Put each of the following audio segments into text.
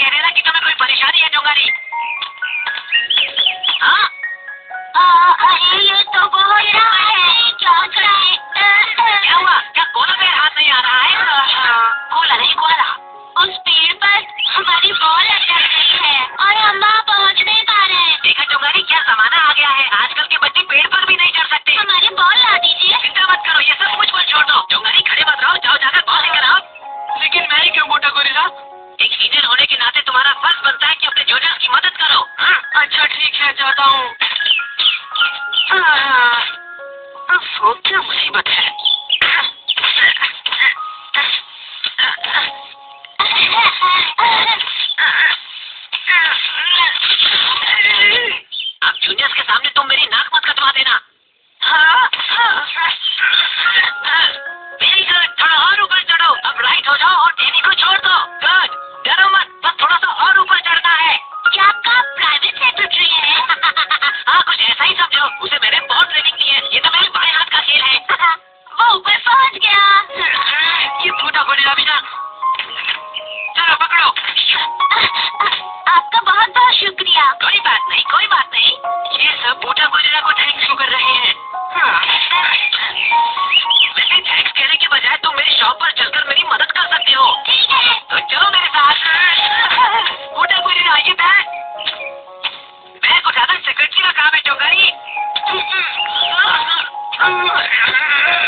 कह देना कि तुम्हें कोई परेशानी है टोंगारी। हाँ अरे ये तो बहुत है, क्या करें? क्या हुआ? क्या कोला में हाथ नहीं आ रहा है? कोला नहीं कोला। उस पेड़ पर हमारी बॉल अटक गई है और हम वहाँ पहुँच नहीं पा रहे हैं। देखा टोंगारी, क्या जमाना आ गया है, आजकल के बच्चे पेड़ पर भी नहीं चढ़ सकते। हमारी बॉल ला दीजिए। चिंता मत करो, ये सब मुझ पर छोड़ दो। टोंगारी खड़े मत रहो, जाओ जाकर बॉल लेकर आओ। लेकिन मैं ही क्यों मोटा गोरिल्ला? एक सीनियर होने के नाते तुम्हारा फर्ज बनता है कि अपने जूनियर्स की मदद करो। अच्छा ठीक है, जाता हूँ। वो क्या मुसीबत है? अब जूनियर्स के सामने तुम मेरी नाक मत कटवा देना। वेरी गुड, थोड़ा और ऊपर चढ़ो। अब राइट हो जाओ और टेनी को छोड़ दो। गुड, डरो मत, बस थोड़ा सा और ऊपर चढ़ना है। क्या आपका प्राइवेट सेक्रेटरी है? हाँ, कुछ ऐसा ही समझो। उसे मैंने बहुत ट्रेनिंग दी है। ये तो मेरे बाएं हाथ का खेल है। वो ऊपर पहुँच गया। ये छोटा गोरिल्ला भी ना। चलो पकड़ो। आपका बहुत बहुत शुक्रिया। कोई बात नहीं, कोई बात नहीं। ये सब बूटा गोरिल्ला को थैंक्स क्यों कर रहे हैं? वैसे थैंक्स कहने के बजाय तुम मेरी शॉप पर चलकर मेरी मदद कर सकते हो। ठीक है, तो चलो मेरे साथ। बूटा गोरिल्ला आइए, बैग उठाना सेक्रेटरी का काम है टोंगारी।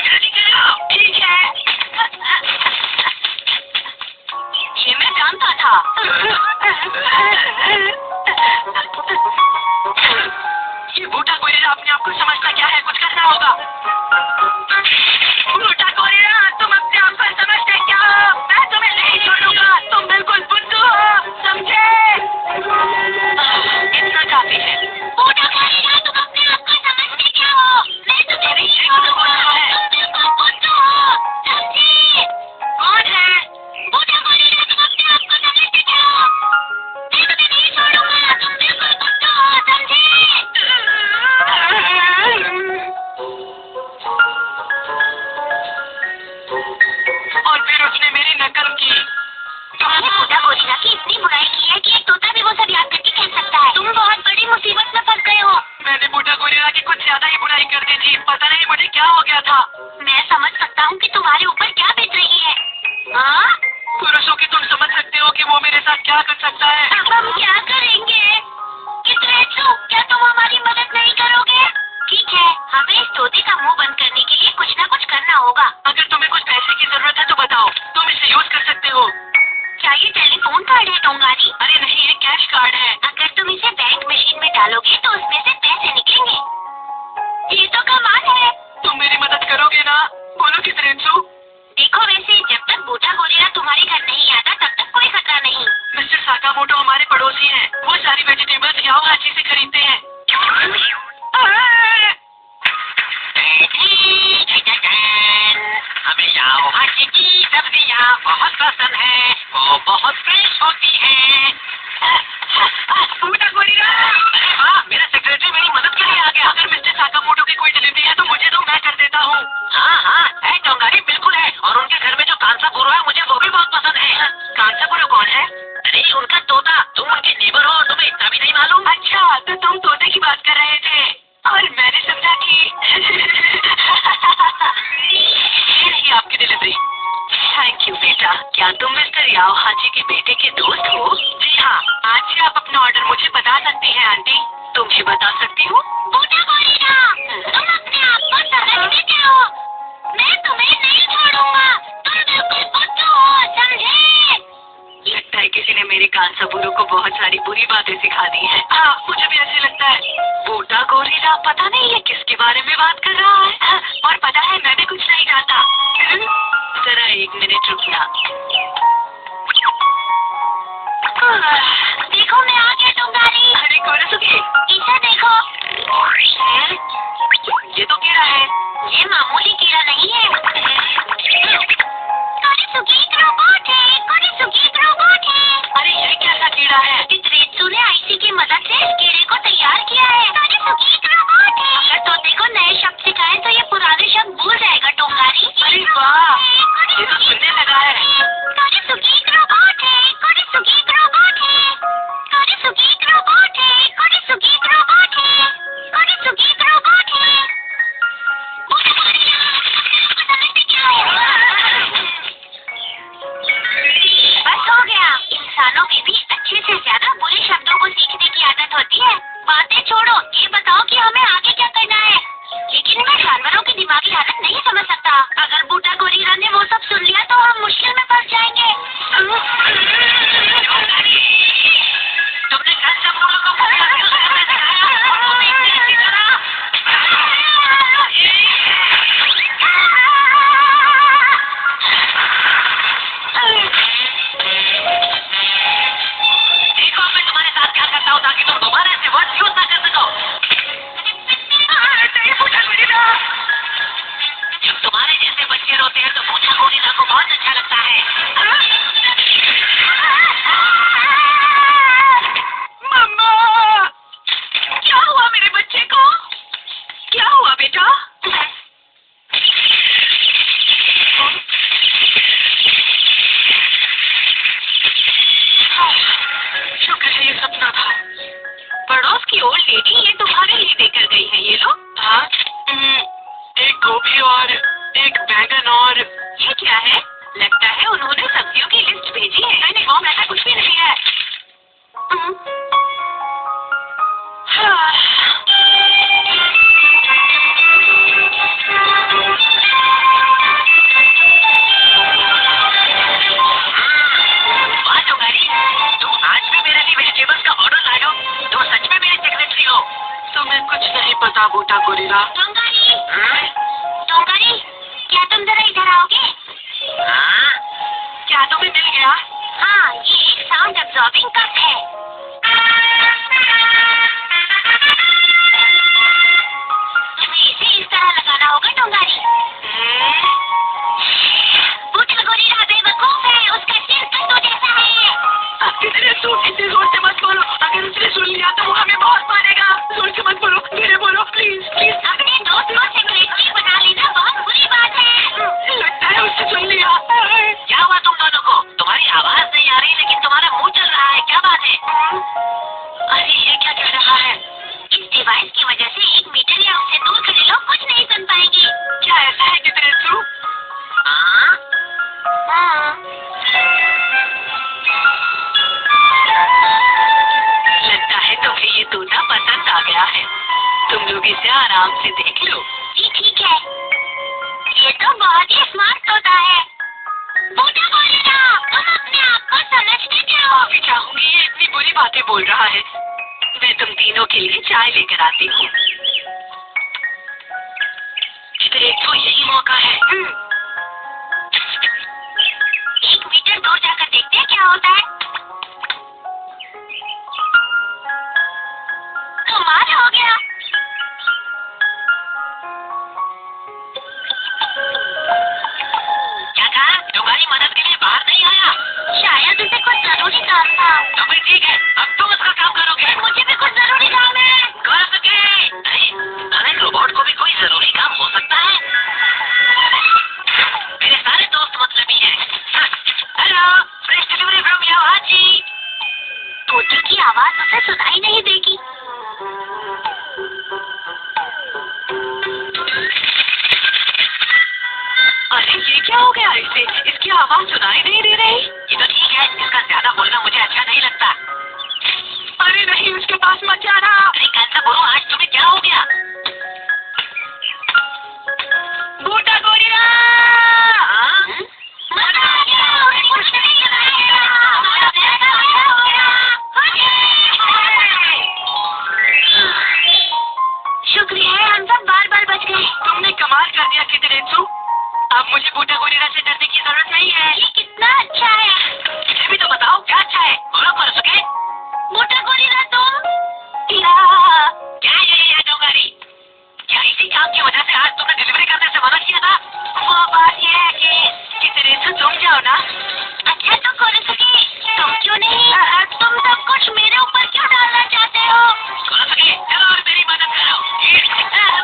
जल्दी करो। ठीक है। ये मैं जानता था। ये बूटा गोरिल्ला अपने आप को समझता क्या है? कुछ करना होगा। बूटा गोरिल्ला, तुम अपने आप को समझते क्या हो? मैं तुम्हें नहीं छोड़ूंगा। तुम बिल्कुल बुद्धू हो, समझे? इतना काफी है। बूटा गोरिल्ला, तुम अपने आप को समझते क्या हो? मैं तुम्हें नहीं छोड़ूंगा। तुम बिल्कुल बुद्धू हो, समझे? कौन है? बूटा गोरिल्ला, तुम अपने आप को समझते क्या हो? मैं तुम्हें नहीं छोड़ूंगा। तुम बिल्कुल बुद्धू हो, समझे? और फिर उसने मेरी नकल की। तुमने बूटा गोरिल्ला की इतनी बुराई की है कि एक तोता भी वो सब याद करके कह सकता है। तुम बहुत बड़ी मुसीबत में फंस गए हो। मैंने बूटा गोरिल्ला की कुछ ज्यादा ही बुराई कर दी थी। पता नहीं मुझे क्या हो गया था। मैं समझ सकता हूँ कि तुम्हारे ऊपर क्या बीत रही है। हाँ? पुरुषों की तुम समझ सकते हो कि वो मेरे साथ क्या कर सकता है। अब हम क्या करेंगे? कितरेचू, क्या तुम हमारी मदद नहीं करोगे? ठीक है, हमें इस तोते का मुंह बंद करने के लिए कुछ न कुछ करना होगा। अगर तुम्हें कुछ पैसे की जरूरत है तो बताओ, तुम इसे यूज कर सकते हो। क्या ये टेलीफोन कार्ड है टोंगारी? अरे नहीं, ये कैश कार्ड है। अगर तुम इसे बैंक मशीन में डालोगे तो उसमें से पैसे निकलेंगे। ये तो कमाल है। तुम मेरी मदद करोगे ना? बोलो कितरेचू। देखो, वैसे जब तक बूटा गोरिल्ला तुम्हारे घर नहीं आता तब तक कोई खतरा नहीं। मिस्टर साकामोटो हमारे पड़ोसी हैं। वो सारी वेजिटेबल्स याओ हाची से खरीदते हैं। हमें याओ हाची की सब्जियाँ बहुत पसंद है। वो बहुत फ्रेश होती है। बूटा गोरिल्ला, अरे वाह, मेरा सेक्रेटरी मेरी मदद के लिए आ गया। अगर मिस्टर साकामोटो की कोई डिलीवरी है तो मुझे दो, मैं कर देता हूँ। हाँ, है टोंगारी, बिल्कुल है। और उनके घर में जो कांसाबुरो है, मुझे वो भी बहुत पसंद है। कांसाबुरो कौन है? अरे उनका तोता। तुम उनके नेबर हो और तुम्हें इतना भी नहीं मालूम? अच्छा, तो तुम तोते की बात कर रहे थे और मैंने समझा कि ये रही आपकी डिलीवरी। थैंक यू बेटा। क्या तुम मिस्टर याओ हाची के बेटे के दोस्त हो? जी हाँ। आज से आप अपना ऑर्डर मुझे बता सकती हैं आंटी। तुम भी बता सकती हो? बूटा गोरिल्ला, तुम अपने आप को समझते क्या हो? मैं तुम्हें नहीं छोड़ूंगा। तुम बिल्कुल बुद्धू हो, समझे? लगता है किसी ने मेरे कांसाबुरो को बहुत सारी बुरी बातें सिखा दी हैं। हाँ, मुझे भी ऐसे लगता है। बूटा गोरिल्ला पता नहीं ये किसके बारे में बात कर रहा है। और पता है, मैं भी कुछ नहीं जानता। जरा एक मिनट रुकना। देखो, मैं आ गया टोंगारी। अरे कोरसुगी, इसे देखो। ये तो कीड़ा है। ये मामूली कीड़ा नहीं है। कोरसुगी एक रोबोट है। कोरसुगी एक रोबोट है। अरे ये कैसा कीड़ा है? कितरेचू ने आईसी की मदद से इस कीड़े को तैयार किया है। कोरसुगी एक रोबोट है। अगर तोते को नए शब्द सिखाए तो ये पुराने शब्द भूल जाएगा टोंगारी। अरे वाह, ये तो सुनने लगा है। कोरसुगी एक रोबोट है। कोरसुगी एक रोबोट है। बूटा को बहुत अच्छा लगता है। मम्मा, क्या हुआ मेरे बच्चे को? क्या हुआ बेटा? शुक्र है ये सपना था। पड़ोस की ओल्ड लेडी ये तुम्हारे लिए देकर गई है, ये लो। हाँ, एक गोभी और एक बैंगन और ये क्या है? लगता है उन्होंने सब्जियों की लिस्ट भेजी है। नहीं मॉम, ऐसा कुछ भी नहीं है। वाह टोंगारी, तुम आज भी मेरे लिए वेजिटेबल्स का ऑर्डर लाए हो। तुम सच में मेरी सेक्रेटरी हो। तुम्हें कुछ नहीं पता बूटा गोरिल्ला। टोंगारी, टोंगारी, क्या तुम जरा इधर आओगे? हाँ? क्या तुम्हें मिल गया? हाँ, ये एक साउंड एब्जॉर्बिंग कप है। तुम्हें इसे इस तरह लगाना होगा टोंगारी। बूटा गोरिल्ला बेवकूफ है, उसका सिर कद्दू जैसा है। इतने जोर से मत बोलो। अगर उसने सुन लिया तो वो हमें बहुत मारेगा। जोर से मत बोलो, धीरे बोलो प्लीज प्लीज। अपने दोस्त को सेक्रेटरी बना लेना बहुत बुरी बात है। लगता है उसने सुन लिया। क्या हुआ तुम दोनों को? तुम्हारी आवाज नहीं आ रही लेकिन तुम्हारा मुंह चल रहा है, क्या बात है? अरे ये क्या कह रहा है? इस डिवाइस की वजह से 1 मीटर या उससे दूर खड़े लोग कुछ नहीं सुन पाएंगे। क्या ऐसा है कितरेत्सु? हाँ? लगता है तुम्हें ये तोता पसंद आ गया है। तुम लोग इसे आराम से देख लो। जी ठीक है। ये तो बहुत ही स्मार्ट तोता है। बूटा गोरिल्ला, तुम अपने आप को समझते क्या हो? माफी चाहूंगी, ये इतनी बुरी बातें बोल रहा है। मैं तुम तीनों के लिए चाय लेकर आती हूँ। कितरेत्सु, यही मौका है। 1 मीटर दूर जाकर देखते हैं क्या होता है। कमाल हो गया। क्या कहा? तुम्हारी मदद के लिए बाहर नहीं आया? शायद उसे कुछ जरूरी काम था। तो फिर ठीक है, अब तुम उसका काम करोगे। मुझे भी कुछ जरूरी काम है। कर सके। हर एक रोबोट को भी कोई जरूरी काम हो सकता है। मेरे सारे दोस्त मतलबी हैं। हेलो, फ्रेश डिलीवरी फ्रॉम यावाची। तोते की आवाज उसे सुनाई नहीं देगी। अरे ये क्या हो गया इसे? इसकी आवाज सुनाई नहीं दे रही। ये तो ठीक है, इसका ज्यादा बोलना मुझे अच्छा नहीं लगता। अरे नहीं, उसके पास मत जाना। अरे कांताबुरु, आज तुम्हें क्या हो गया? बूटा गोरिल्ला! शुक्रिया है, हम सब बार-बार बच गए। तुमने कमाल कर दिया कितरेत्सु। अब मुझे बूटा गोरिल्ला से डरने की जरूरत नहीं है। ये कितना अच्छा है। ये भी तो बताओ क्या अच्छा है? बोलो कर सके। बूटा गोरिल्ला तुम? क्या ये डोंगारी? क्या इसी काम की वजह से आज तुमने डिलीवरी करने से मना किया था? वो बात ये है कि कितरेत्सु, तुम जाओ ना। अच्छा तो कोरोसुके, तुम क्यों नहीं? तुम सब कुछ मेरे ऊपर क्यों डालना चाहते हो? कोरोसुके, चलो और मेरी मदद करो।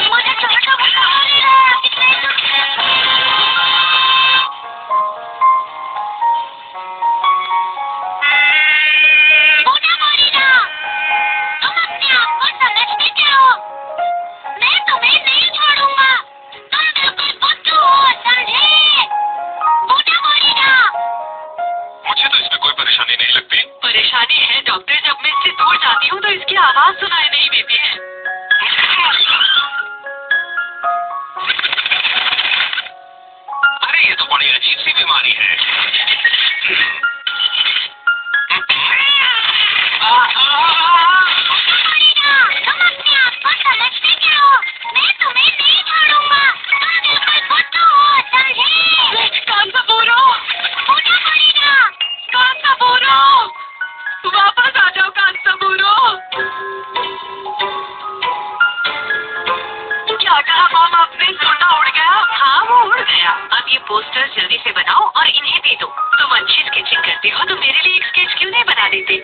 मुझे छोड़ो बूटा गोरिल्ला। बूटा गोरिल्ला, तुम अपने आप को समझते क्या हो? मैं तुम्हें नहीं छोड़ूंगा। तुम बिल्कुल बुद्धू हो, समझे? बूटा गोरिल्ला। मुझे तो इसमें कोई परेशानी नहीं लगती। परेशानी है डॉक्टर, जब मैं इससे दूर जाती हूँ तो इसकी आवाज सुनाई नहीं देती है। अरे ये तो बड़ी अजीब सी बीमारी है। तुम अपने आप को समझते क्या हो? मैं तुम्हें नहीं छोड़ूंगा। तुम बिल्कुल बुद्धू हो, समझे? कांताबुरु! बूटा गोरिल्ला। कांताबुरु! वापस आ जाओ कांताबुरु! क्या कहा मॉम आपने? तोता उड़ गया? हाँ, वो उड़ गया। आप ये पोस्टर्स जल्दी से बनाओ और इन्हें दे दो। तुम अच्छी स्केचिंग करते हो तो मेरे लिए एक स्केच क्यों नहीं बना देते?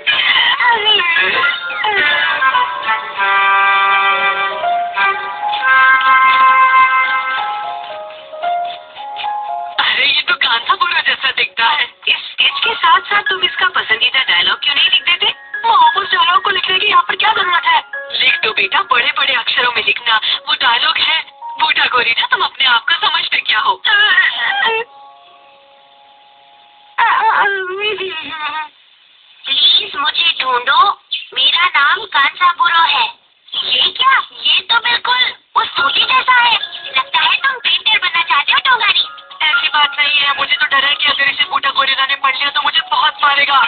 अरे ये तो कांसा बुरा जैसा दिखता है। इस स्केच के साथ साथ तुम इसका पसंदीदा डायलॉग क्यों नहीं लिख देते? उस डायलॉग को लिखने की यहाँ पर क्या जरूरत है? लिख दो बेटा, बड़े बड़े अक्षरों में लिखना। वो डायलॉग है, बूटा गोरिल्ला तुम अपने आप को समझते क्या हो? प्लीज मुझे ढूंढो, मेरा नाम कांसाबुरो है। ये क्या? ये तो बिल्कुल उस सूजी जैसा है। लगता है तुम पेंटर बनना चाहते हो टोगारी। ऐसी बात नहीं है, मुझे तो डर है कि अगर इसे बूटा गोरिल्ला ने पढ़ लिया तो मुझे बहुत मारेगा।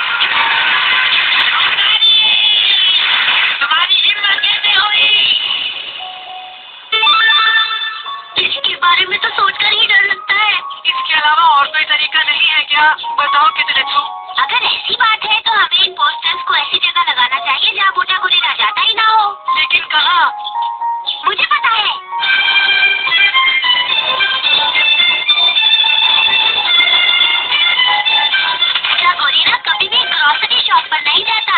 तुम्हारी हिम्मत कैसे हुई? इसके बारे में तो सोचकर ही डर लगता है। इसके अलावा और कोई तरीका नहीं है क्या? बताओ कितने छू। अगर ऐसी बात है तो हमें इन पोस्टर्स को ऐसी जगह लगाना चाहिए जहाँ बूटा गोरिल्ला जाता ही ना हो। लेकिन कहाँ? मुझे पता है। बूटा गोरिल्ला कभी भी ग्रोसरी शॉप पर नहीं जाता।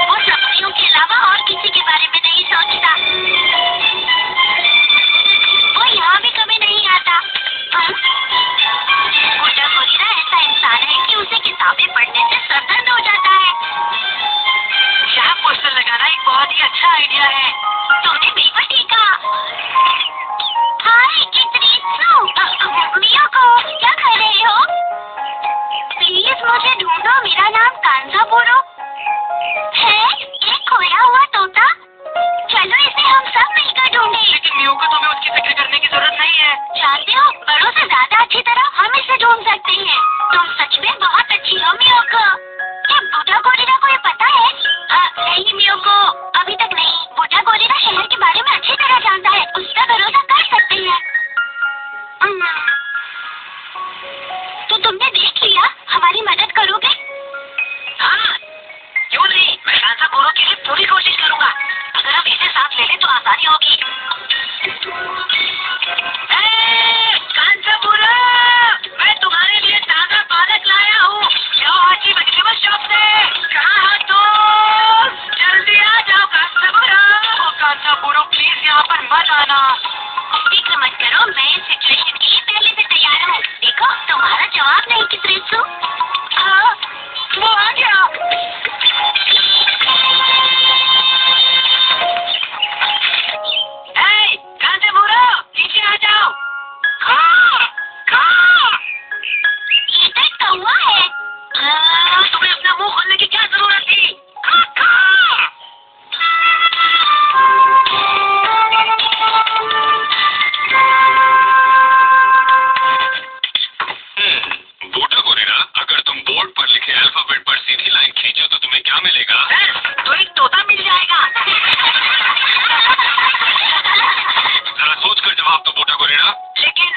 वो सब्जियों के अलावा और किसी के बारे में नहीं सोचता। वो यहाँ भी कभी नहीं आता। बूटा गोरिल्ला ऐसा इंसान है कि उसे किताबें पढ़ने से सर दर्द हो जाता है। यहाँ पोस्टर लगाना एक बहुत ही अच्छा आइडिया है। तुमने बिल्कुल ठीक कहा। हाय मियाको, क्या कर रहे हो? प्लीज मुझे ढूंढो, मेरा नाम कांसाबुरो है। एक खोया हुआ तोता। चलो इसे हम सब मिलकर ढूंढे। लेकिन मियो को तुम्हें उसकी फिक्र करने की जरूरत नहीं है। जानते हो, बड़ों से ज्यादा अच्छी तरह हम इसे ढूंढ सकते हैं। तुम सच में बहुत अच्छी हो मियोको। क्या बूटा गोरिल्ला को ये पता है? नहीं मियोको, अभी तक नहीं। बूटा गोरिल्ला शहर के बारे में अच्छी तरह जानता है, उस पर भरोसा कर सकते हैं। तो तुमने देख लिया, हमारी मदद करोगे? हाँ, क्यों नहीं? मैं कांसाबुरो के लिए पूरी कोशिश करूंगा। अगर हम इसे साथ ले लें तो आसानी होगी। कांसाबुरो, मैं तुम्हारे लिए ताजा पालक लाया हूँ। जाओ आजी वेजिटेबल शॉप से। कहाँ हो तुम? जल्दी आ जाओ कांसाबुरो। कांसाबुरो प्लीज यहाँ पर मत आना। फिक्र मत करो, मैं इस सिचुएशन के लिए पहले से तैयार हूँ। देखो, तुम्हारा जवाब नहीं किसरेसु। हाँ, वो आ गया। कांसाबुरो, नीचे आ जाओ। ये तो एक कौवा है। तुम्हें अपना मुंह खोलने की क्या जरूरत थी? बूटा गोरिल्ला, अगर तुम बोर्ड पर लिखे अल्फाबेट पर सीधी लाइन खींचो तो तुम्हें क्या मिलेगा? तो एक तोता मिल जाएगा। जरा सोच कर जवाब दो बूटा गोरिल्ला। लेकिन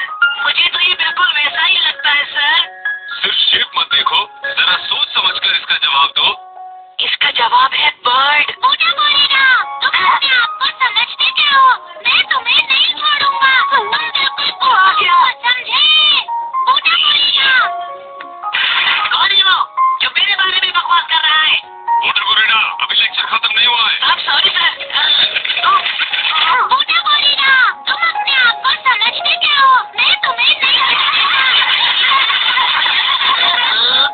मुझे तो ये बिल्कुल वैसा ही लगता है सर। सिर्फ शेप मत देखो, जरा सोच समझकर इसका जवाब दो। इसका जवाब है बर्ड। बूटा गोरिल्ला, तुम अपने आप को समझते क्या हो? मैं तुम्हें नहीं छोड़ूंगा। तुम बिल्कुल वो आ गया। समझे? बूटा गोरिल्ला। कौन है वो जो मेरे बारे में बकवास कर रहा है? बूटा गोरिल्ला, अभी लेक्चर खत्म नहीं हुआ है। Sorry sir. बूटा गोरिल्ला, तुम अपने आप को समझते क्या हो? मैं तुम्हें नहीं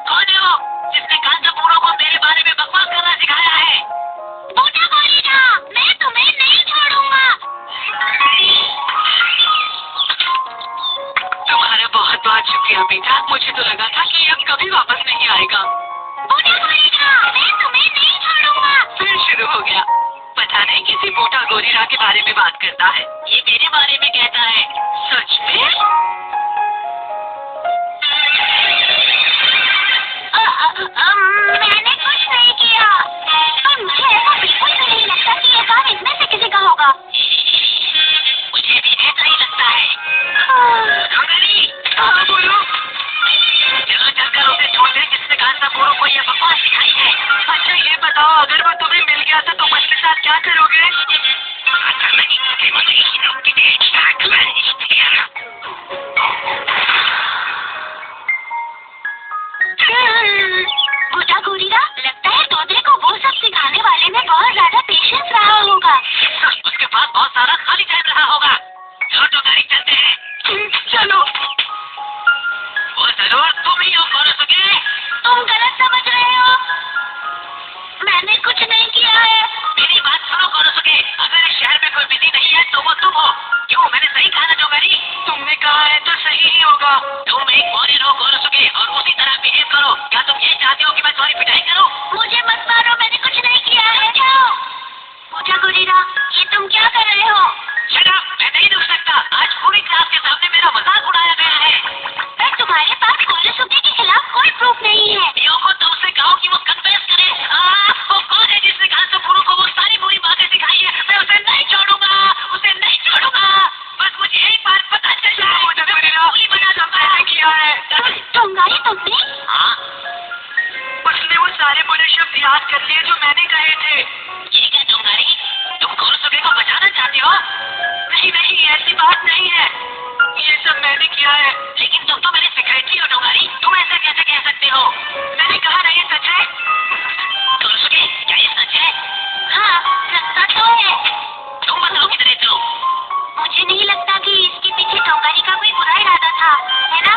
कौन है वो जिसने कांसाबुरो को मेरे बारे में बकवास करना सिखाया है? बूटा गोरिल्ला, मैं तुम्हें नहीं छोड़ूंगा। तुम्हारा बहुत बहुत शुक्रिया बेटा। मुझे तो लगा था कि अब कभी वापस नहीं आएगा। बूटा गोरिल्ला, मैं तुम्हें नहीं छोड़ूंगा। फिर शुरू हो गया। पता नहीं किसी बूटा गोरिल्ला के बारे में बात करता है। ये मेरे बारे में कहता है। सच में? मैंने कुछ नहीं किया। पर मुझे ऐसा बिल्कुल भी नहीं लगता कि ये काम इनमें से किसी का होगा। मुझे भी ऐसा ही लगता है। बोलो। चलो चलकर उसे ढूंढे जिसने कांसाबुरो को ये बकवास सिखाई है। अच्छा ये बताओ, अगर वो तुम्हें मिल गया था तो तुम उसके साथ क्या करोगे? होगा। उसके पास बहुत सारा खाली टाइम रहा होगा। चलो टोकारी चलते हैं। चलो। वो जरूर तुम ही हो कोरोसुके। तुम गलत समझ रहे हो, मैंने कुछ नहीं किया है। मेरी बात सुनो कोरोसुके, अगर इस शहर में कोई बिजी नहीं है तो वो तुम हो। क्यों, मैंने सही कहा ना टोकारी? तुमने कहा है तो सही ही होगा। तुम एक वॉरियर हो कोरोसुके और उसी तरह बिहेव करो। क्या तुम ये चाहते हो कि मैं तुम्हारी पिटाई करूं? मुझे मत मारो, मैंने कुछ नहीं किया है। जाओ। पूजा गोरिल्ला, ये तुम क्या कर रहे हो? शट अप, मैं नहीं रुक सकता। आज पूरी क्लास के सामने मेरा मजाक उड़ाया गया है। पर तुम्हारे पास कोरोसुके के खिलाफ कोई प्रूफ नहीं है। मियोको तो उससे कहो कि वो कन्फेस करे। वो कौन है जिसने कांसुफुरु को वो सारी बुरी बातें सिखाई है? मैं उसे नहीं छोड़ूंगा, उसे नहीं छोड़ूंगा। बस मुझे एक बात पता चल जाए, गोली बना दूंगा। मैंने किया है। टोंगारी, तुमने? हाँ, उसने वो सारे बुरे शब्द याद कर लिए जो मैंने कहे थे। ये क्या टोंगारी, तुम कोरोसुके को बचाना चाहते हो? नहीं नहीं, ऐसी बात नहीं है, ये सब मैंने किया है। लेकिन तुम तो मेरे सेक्रेटरी हो टोंगारी, तुम ऐसा कैसे कह सकते हो? मैंने कहा ना, ये सच है। कोरोसुके, क्या ये सच है? हाँ, सच तो है। तुम बताओ कितने तुम? मुझे नहीं लगता कि इसके पीछे टोंगारी का कोई बुरा इरादा था, है ना?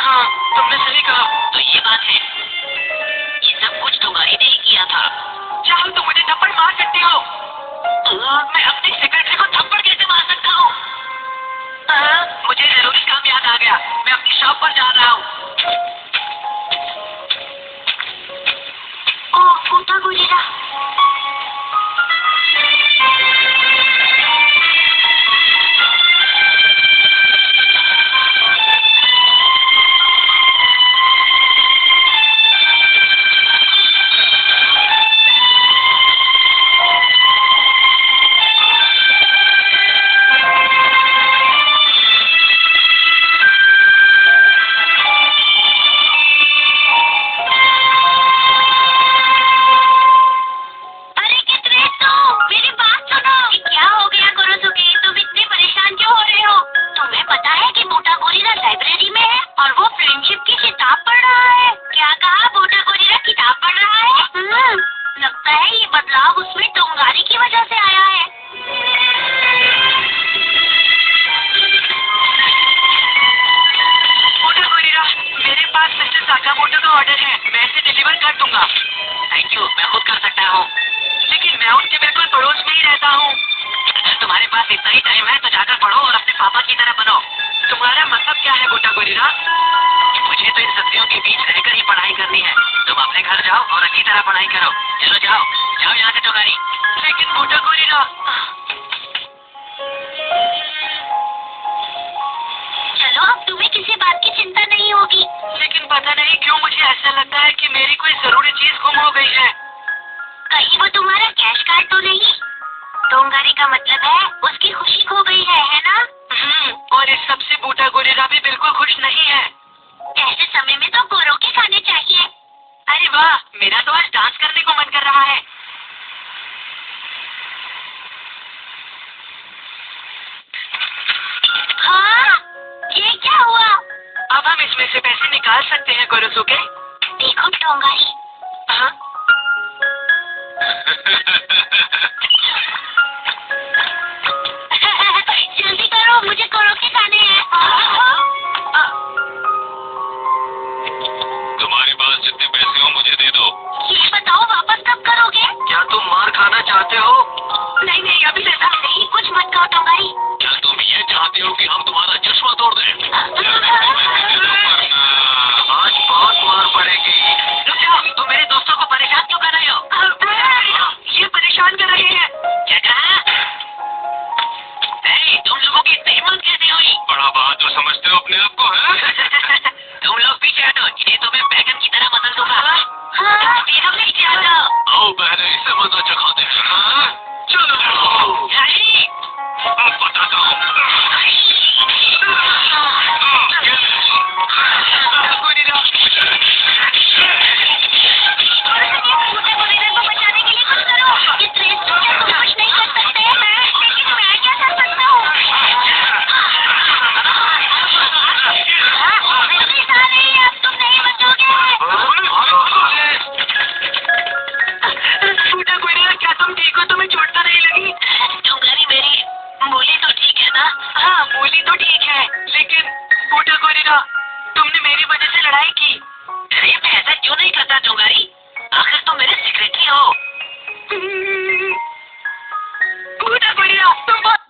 हाँ, तुमने सही कहा। तो ये बात है, ये सब कुछ टोंगारी ने ही किया था। चाहो तो मुझे थप्पड़ मार सकते हो। मैं अपने सेक्रेटरी को थप्पड़ कैसे मार सकता हूँ? मुझे जरूरी काम याद आ गया, मैं अपनी शॉप पर जा रहा हूँ। ओह, पूजा गोरिल्ला। थैंक यू, मैं खुद कर सकता हूँ। लेकिन मैं उनके बिल्कुल पड़ोस में ही रहता हूँ। अगर तुम्हारे पास इतना ही टाइम है तो जाकर पढ़ो और अपने पापा की तरह बनो। तुम्हारा मतलब क्या है गोटा गोरिल्ला? मुझे तो इन सब्जियों के बीच रहकर ही पढ़ाई करनी है। तुम अपने घर जाओ और अच्छी तरह पढ़ाई करो। चलो जाओ, जाओ यहाँ से टोकारी। लेकिन गोटा गोरिल्ला। चलो, अब तुम्हें किसी बात की चिंता नहीं होगी। लेकिन पता नहीं क्यों मुझे ऐसा लगता है कि मेरी कोई जरूरी चीज गुम हो गई है। कहीं वो तुम्हारा कैश कार्ड तो नहीं? टोंगारी का मतलब है उसकी खुशी खो गई है ना? और इस सबसे बूटा गोरिल्ला भी बिल्कुल खुश नहीं है। ऐसे समय में तो गोरोके खाने चाहिए। अरे वाह, मेरा तो आज डांस करने को मन कर रहा है। हाँ, ये क्या हुआ? अब हम इसमें से पैसे निकाल सकते हैं कोरोसुके। देखो टोंगारी। हाँ? जल्दी करो, मुझे गोरोके खाने हैं। तुम्हारे पास जितने पैसे हो मुझे दे दो। ये बताओ, वापस कब करोगे? क्या तुम मार खाना चाहते हो? नहीं नहीं, अभी ऐसा नहीं, कुछ मत कहो टोंगारी। क्या तुम ये चाहते हो कि हम तुम्हारा चश्मा तोड़ दें? आज बहुत मार पड़ेगी। रुक जाओ, तुम मेरे दोस्तों को परेशान क्यों कर रहे हो? ये परेशान कर रहे हैं। क्या कहा? तुम लोगों की इतनी हिम्मत कैसे हुई? बड़ा बहादुर समझते हो अपने आप को, है? तुम लोग पीछे हटो, इन्हें तो मैं बैगन की तरह मसल दूंगा। हाँ, हम पीछे हटो। आओ बहने, इसे मजा चखाते हैं। हाँ? चलो नहीं। अब बताता हूँ। मुझे गोरिल्ला को बचाने के लिए कुछ करो। इस रेस में क्या तुम कुछ नहीं कर सकते? लेकिन मैं क्या कर सकता हूँ? मेरी सारी, अब तुम नहीं बचोगे। बूटा गोरिल्ला, क्या तुम ठीक हो? तुम्हें चोट तो नहीं लगी? गोरिल्ला, तुमने मेरी वजह से लड़ाई की। अरे मैं ऐसा क्यों नहीं करता जोंगारी, आखिर तुम मेरे सेक्रेटरी हो। बूढ़ा गोरिल्ला, तुम